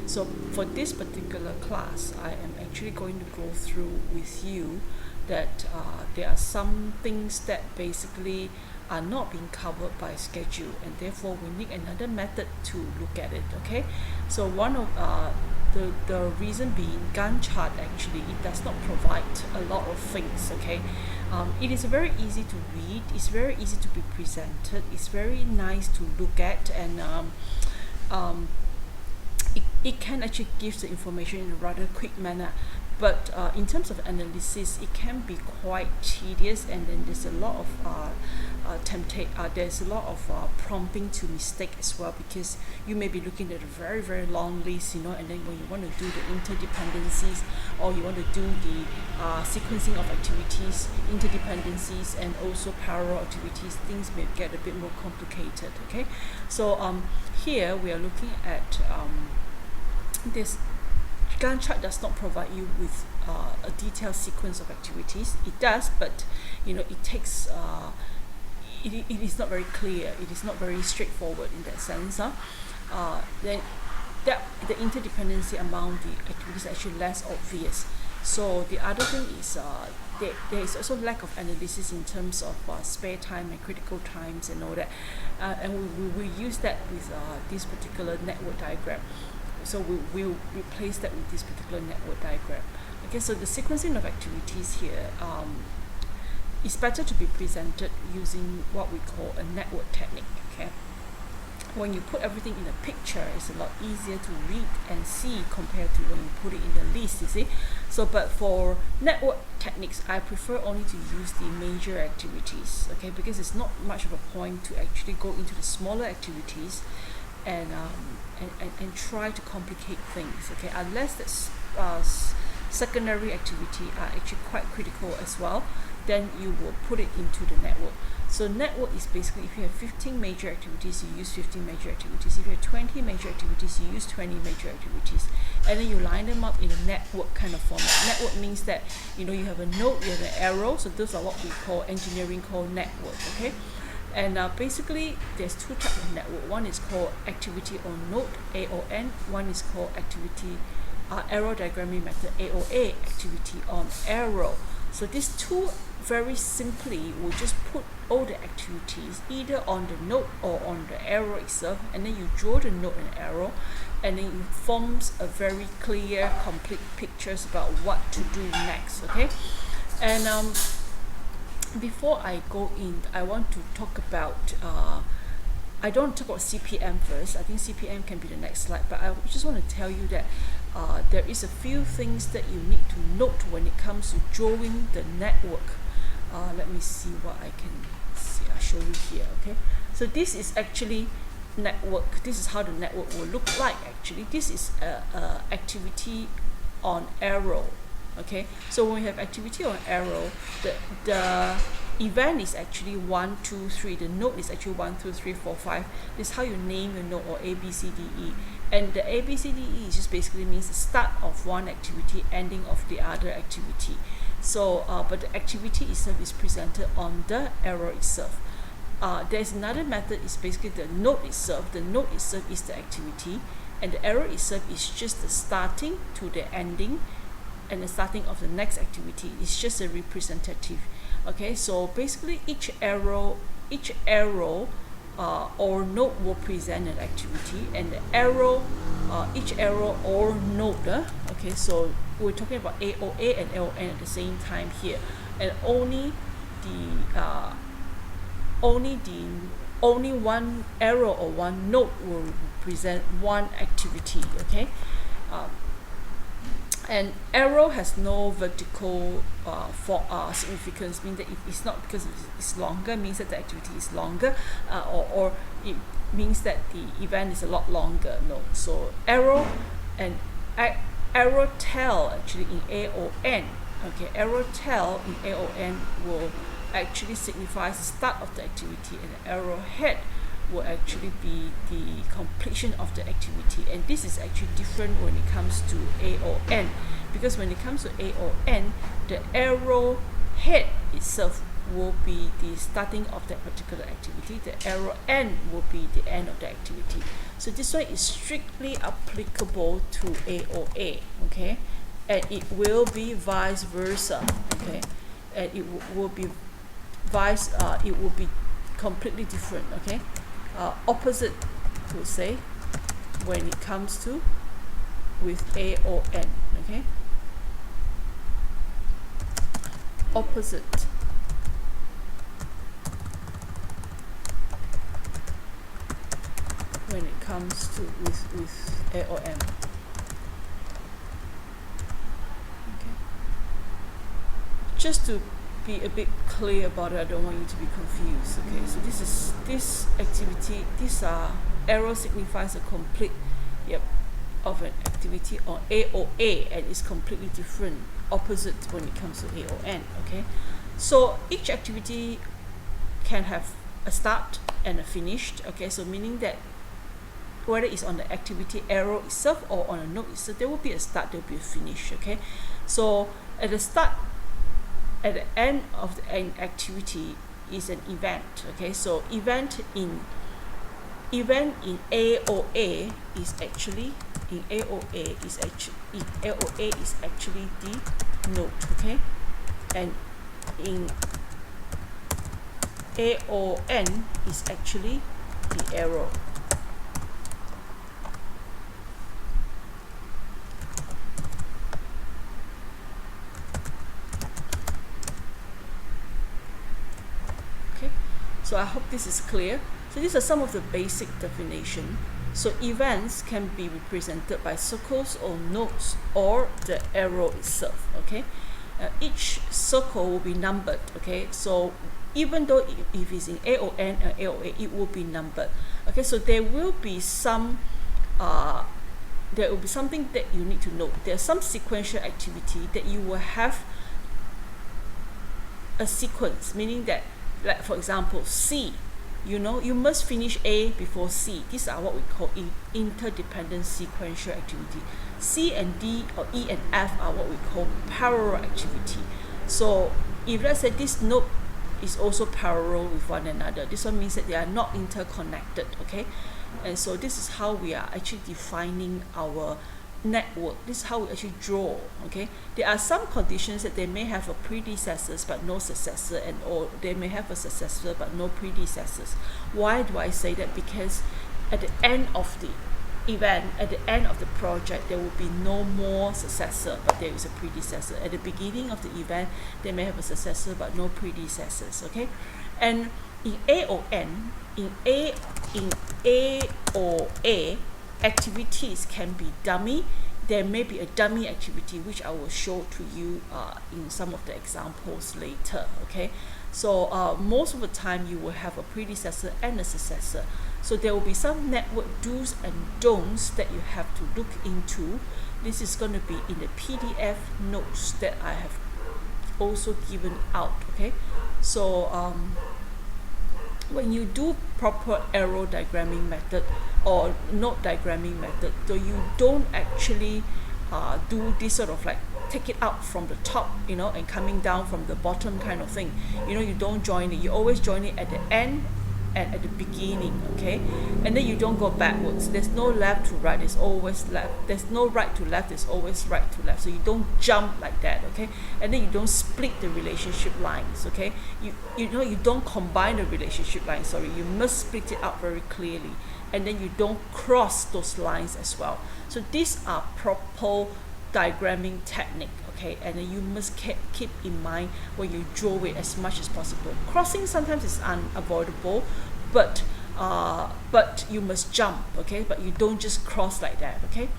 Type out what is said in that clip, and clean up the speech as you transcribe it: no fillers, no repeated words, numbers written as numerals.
So for this particular class, I am actually going to go through with you that there are some things that basically are not being covered by schedule, and therefore we need another method to look at it. Okay, so one of the reason being Gantt chart, actually it does not provide a lot of things. Okay, it is very easy to read, it's very easy to be presented, it's very nice to look at, and it can actually give the information in a rather quick manner, but in terms of analysis it can be quite tedious, and then there's a lot of there's a lot of prompting to mistake as well, because you may be looking at a very long list, and then when you want to do the interdependencies, or you want to do the sequencing of activities, interdependencies, and also parallel activities, things may get a bit more complicated. Okay, so here we are looking at this Gantt chart does not provide you with a detailed sequence of activities. It does, but it takes it is not very clear, it is not very straightforward in that sense. Then the interdependency among the activities is actually less obvious. So the other thing is there is also lack of analysis in terms of spare time and critical times and all that, and we use that with this particular network diagram. So we will replace that with this particular network diagram. Okay, so the sequencing of activities here is better to be presented using what we call a network technique. Okay, when you put everything in a picture, it's a lot easier to read and see compared to when you put it in the list, you see. So but for network techniques, I prefer only to use the major activities, okay, because it's not much of a point to actually go into the smaller activities and try to complicate things, okay, unless the secondary activity are actually quite critical as well, then you will put it into the network. So network is basically, if you have 15 major activities, you use 15 major activities. If you have 20 major activities, you use 20 major activities, and then you line them up in a network kind of format. Network means that you have a node, you have an arrow, so those are what we call engineering called network. Okay, and basically there's two types of network. One is called activity on node, AON. One is called activity arrow diagramming method, AOA, activity on arrow. So these two, very simply, will just put all the activities either on the node or on the arrow itself, and then you draw the node and arrow, and then it forms a very clear, complete pictures about what to do next. Okay, and before I go in, I want to talk about I don't want to talk about CPM first. I think CPM can be the next slide, but I just want to tell you that there is a few things that you need to note when it comes to drawing the network. Let me see what I can see. I'll show you here. Okay, so this is actually network. This is how the network will look like. Actually, this is a activity on arrow. Okay, so when we have activity on arrow, the event is actually 1, 2, 3. The node is actually 1, 2, 3, 4, 5. This is how you name your node, or A, B, C, D, E. And the A, B, C, D, E just basically means the start of one activity, ending of the other activity. So, but the activity itself is presented on the arrow itself. There's another method, is basically the node itself. The node itself is the activity, and the arrow itself is just the starting to the ending, and the starting of the next activity is just a representative. Okay, so basically each arrow or node will present an activity, and the arrow, each arrow or node, okay, so we're talking about AOA and LN at the same time here, and only one arrow or one node will present one activity. Okay, and arrow has no vertical significance, meaning that if it's not because it's longer, means that the activity is longer, or it means that the event is a lot longer. No, so arrow and arrow tail actually in AON. Okay, arrow tail in AON will actually signifies the start of the activity, and the arrow head will actually be the completion of the activity. And this is actually different when it comes to AON, because when it comes to AON, the arrow head itself will be the starting of that particular activity. The arrow end will be the end of the activity. So this one is strictly applicable to AOA, okay, and it will be vice versa, okay, and it will be it will be completely different, okay, opposite, we'll say, when it comes to with AON, okay, opposite when it comes to with AOM. Okay. Just to be a bit clear about it, I don't want you to be confused. Okay, so this activity, arrow signifies a complete of an activity on AOA, and it's completely different, opposite when it comes to AON. Okay, so each activity can have a start and a finished. Okay, so meaning that whether it's on the activity arrow itself or on a node itself, there will be a start, there will be a finish. Okay, so at the start, at the end of an activity is an event. Okay, so event in AOA is actually the node. Okay, and in AON is actually the arrow. So I hope this is clear. So these are some of the basic definition. So events can be represented by circles or nodes or the arrow itself. Okay, each circle will be numbered. Okay, so even though if it's in AON and AOA, it will be numbered. Okay, so there will be some there will be something that you need to know. There's some sequential activity that you will have a sequence, meaning that, like for example, C, you must finish A before C. These are what we call interdependent sequential activity. C and D or E and F are what we call parallel activity. So if let's say this node is also parallel with one another, this one means that they are not interconnected. Okay, and so this is how we are actually defining our network. This is how we actually draw. Okay, there are some conditions that they may have a predecessors but no successor, or they may have a successor but no predecessors. Why do I say that? Because at the end of the event, at the end of the project, there will be no more successor but there is a predecessor. At the beginning of the event, they may have a successor but no predecessors. Okay, and in AON, in AOA, activities can be dummy. There may be a dummy activity, which I will show to you in some of the examples later. Okay, so most of the time you will have a predecessor and a successor. So there will be some network do's and don'ts that you have to look into. This is going to be in the PDF notes that I have also given out. Okay, so when you do proper arrow diagramming method or node diagramming method, so you don't actually do this sort of like take it out from the top, and coming down from the bottom kind of thing. You don't join it. You always join it at the end and at the beginning. Okay, and then you don't go backwards. There's no left to right, there's always left. There's no right to left, there's always right to left. So you don't jump like that. Okay, and then you don't split the relationship lines. Okay, you don't combine the relationship lines. Sorry, you must split it out very clearly, and then you don't cross those lines as well. So these are proper diagramming technique. Okay, and then you must keep in mind when you draw it as much as possible. Crossing sometimes is unavoidable, but you must jump. Okay, but you don't just cross like that. Okay,